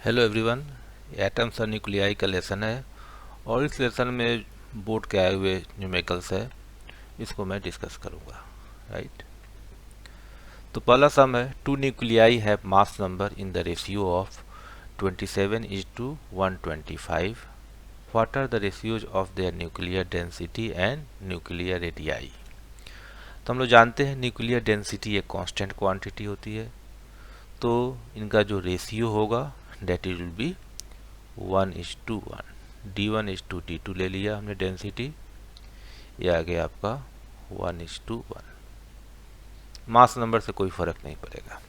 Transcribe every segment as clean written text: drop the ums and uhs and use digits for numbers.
Hello everyone, atoms और nuclei का lesson है और इस लेसन में बोर्ड के आए हुए न्यूमेरिकल्स है, इसको मैं डिस्कस करूंगा। राइट। तो पहला सम है, two nuclei have mass number in the ratio of 27:125। What are the ratios of their nuclear density and nuclear radii. तो हम लोग जानते हैं न्यूक्लियर डेंसिटी एक कांस्टेंट क्वांटिटी होती है, तो इनका जो रेशियो होगा date is will be 1:1। D1:D2 ले लिया हमने डेंसिटी, ये आ गया आपका 1:1। मास नंबर से कोई फर्क नहीं पड़ेगा।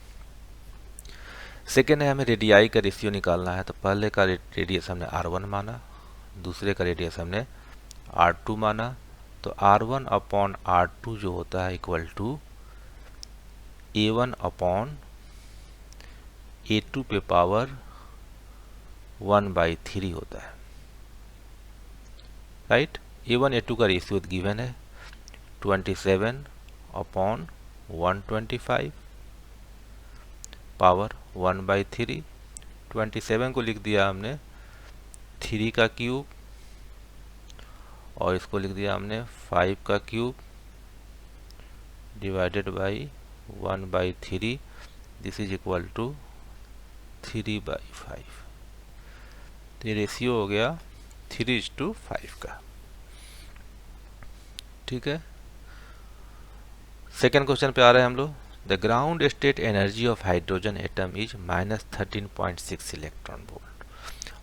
सेकेंड है, हमें रेडियाई का रेशियो निकालना है। तो पहले का रेडियस हमने R1 माना, दूसरे का रेडियस हमने R2 माना। तो R1/R2 जो होता है इक्वल टू A1/A2 पे पावर 1/3 होता है। राइट। A1 A2 का रेशियो गिवन है 27/125 पावर 1/3। 27 को लिख दिया हमने 3 का क्यूब और इसको लिख दिया हमने 5 का cube divided by 1/3। This is equal to 3/5। तो ये रेशियो हो गया 3:5 का। ठीक है। सेकेंड क्वेश्चन पे आ रहे हैं हम लोग। The ground state energy of hydrogen atom is -13.6 electron volt.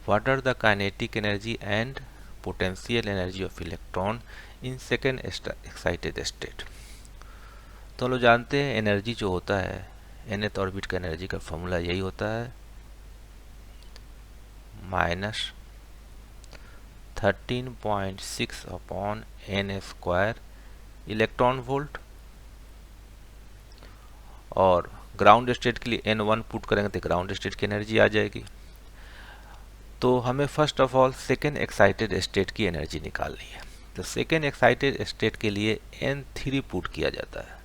What are the kinetic energy and potential energy of electron in second excited state. तो हम लोग जानते हैं एनर्जी जो होता है, nth ऑर्बिट का एनर्जी का फॉर्मूला यही होता है -13.6/n² इलेक्ट्रॉन वोल्ट। और ग्राउंड स्टेट के लिए n1 पुट करेंगे तो ग्राउंड स्टेट की एनर्जी आ जाएगी। तो हमें first of all second excited state की एनर्जी निकालनी है। तो सेकेंड एक्साइटेड स्टेट के लिए n3 पुट किया जाता है।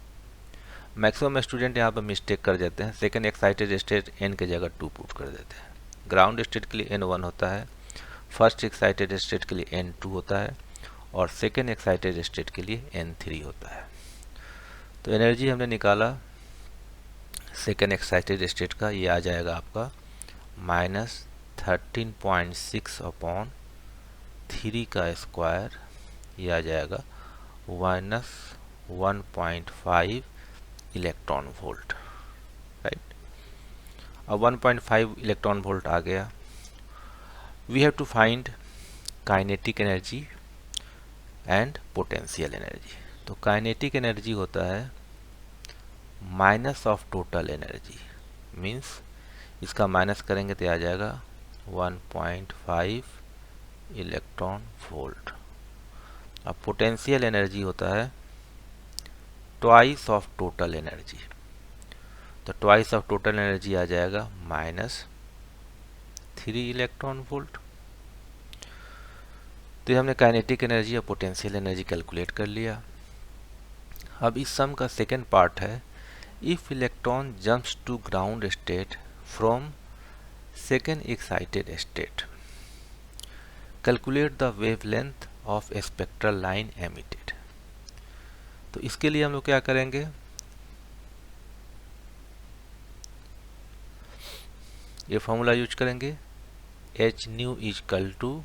मैक्सिमम स्टूडेंट यहाँ पर मिस्टेक कर देते हैं, सेकेंड एक्साइटेड स्टेट n के जगह 2 पुट कर देते हैं। ग्राउंड स्टेट के लिए n1 होता है, फर्स्ट एक्साइटेड स्टेट के लिए n2 होता है और सेकेंड एक्साइटेड स्टेट के लिए n3 होता है। तो एनर्जी हमने निकाला सेकेंड एक्साइटेड स्टेट का, ये आ जाएगा आपका -13.6/3 का स्क्वायर, ये आ जाएगा -1.5 इलेक्ट्रॉन वोल्ट। राइट। अब 1.5 इलेक्ट्रॉन वोल्ट आ गया। We have to find kinetic energy and potential energy. तो काइनेटिक एनर्जी होता है minus of total energy, means इसका माइनस करेंगे तो आ जाएगा 1.5 इलेक्ट्रॉन वोल्ट। अब पोटेंशियल एनर्जी होता है ट्वाइस ऑफ टोटल एनर्जी। तो ट्वाइस ऑफ टोटल एनर्जी आ जाएगा -3 इलेक्ट्रॉन वोल्ट। तो हमने काइनेटिक एनर्जी और पोटेंशियल एनर्जी कैलकुलेट कर लिया। अब इस सम का सेकेंड पार्ट है, if electron jumps to ground state from second excited state, calculate the wavelength of spectral line emitted. तो इसके लिए हम लोग क्या करेंगे, ये फॉर्मूला यूज करेंगे h nu equal to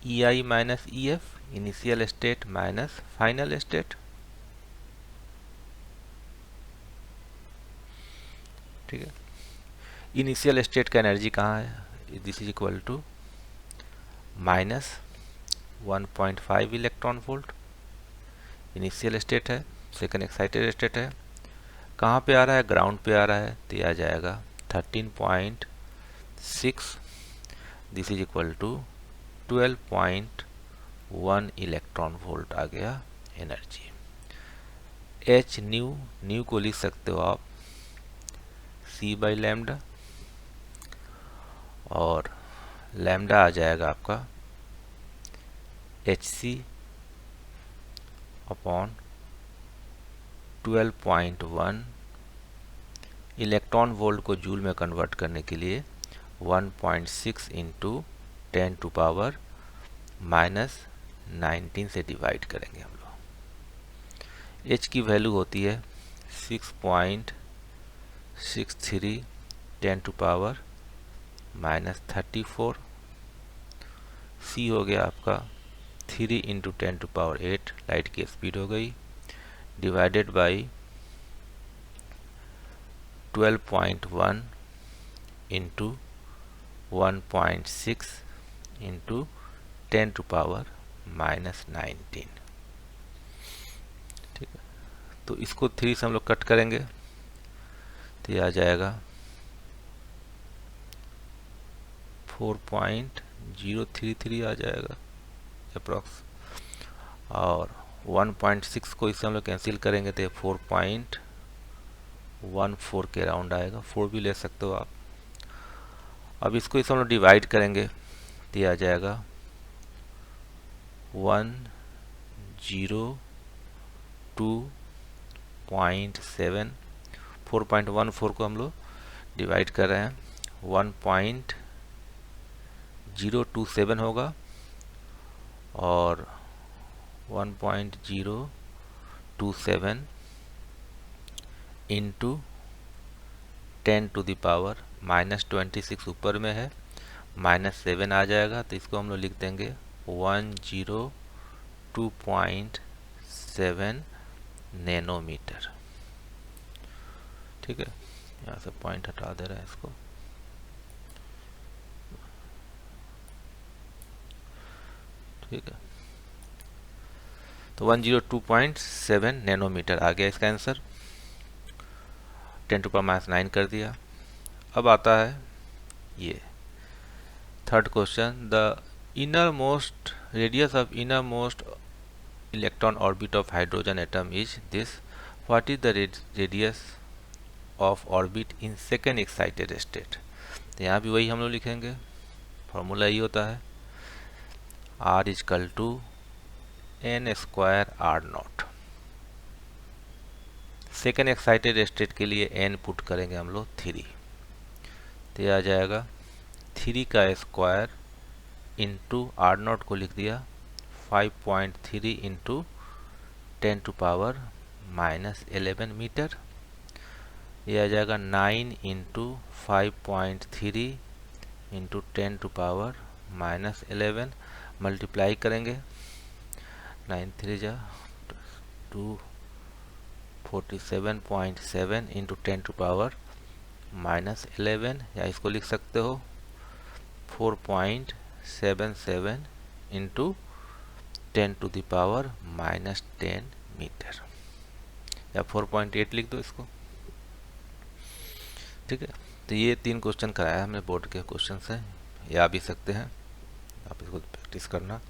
EI minus EF, initial state minus final state. ठीक है। इनिशियल स्टेट का एनर्जी कहाँ है, this is equal to -1.5 electron volt. Initial state है, सेकेंड एक्साइटेड स्टेट है, कहाँ पे आ रहा है, ग्राउंड पे आ रहा है, तो यह आ जाएगा 13.6, this is equal to 12.1 electron volt आ गया एनर्जी। h न्यू को लिख सकते हो आप c/λ और लैम्डा आ जाएगा आपका hc/12.1 इलेक्ट्रॉन वोल्ट को जूल में कन्वर्ट करने के लिए 1.6 इंटू 10⁻⁻19 से डिवाइड करेंगे हम लोग। H की वैल्यू होती है 6.63 10⁻34। C हो गया आपका 3 इंटू 10⁸, लाइट की स्पीड हो गई, डिवाइडेड बाई 12.1 इंटू 1.6 इंटू 10⁻⁻19। ठीक है, तो इसको 3 से हम लोग कट करेंगे तो ये आ जाएगा 4.033 आ जाएगा अप्रॉक्स, और 1.6 को इससे हम लोग कैंसिल करेंगे तो 4.14 के राउंड आएगा, 4 भी ले सकते हो आप। अब इसको इसे हम लोग डिवाइड करेंगे तो आ जाएगा 102.7। 4.14 को हम लोग डिवाइड कर रहे हैं, 1.027 होगा और 1.027 इंटू 10⁻⁻26 ऊपर में है, -7 आ जाएगा, तो इसको हम लोग लिख देंगे 102.7 नैनोमीटर। ठीक है, यहाँ से पॉइंट हटा दे रहे हैं इसको। ठीक है, तो 102.7 नैनोमीटर आ गया इसका आंसर, 10⁻⁹ कर दिया। अब आता है ये third question, the inner most radius of inner most electron orbit of hydrogen atom is this, what is the radius of orbit in second excited state. तो यहाँ भी वही हम लोग लिखेंगे, फॉर्मूला यही होता है R equal to n² R0। Second excited state के लिए n पुट करेंगे हम लोग 3, तो यह आ जाएगा 3 का स्क्वायर इंटू R0 को लिख दिया 5.3 इंटू 10⁻⁻11 मीटर। यह आ जाएगा 9 इंटू 5.3 इंटू 10⁻⁻11, मल्टीप्लाई करेंगे 9 3 जा 247.7 इंटू 10⁻⁻11, या इसको लिख सकते हो 4.77 इंटू 10⁻⁻10 मीटर, या 4.8 लिख दो इसको। ठीक है, तो ये 3 क्वेश्चन कराया हमने, बोर्ड के क्वेश्चन हैं, या भी सकते हैं, आप इसको प्रैक्टिस करना।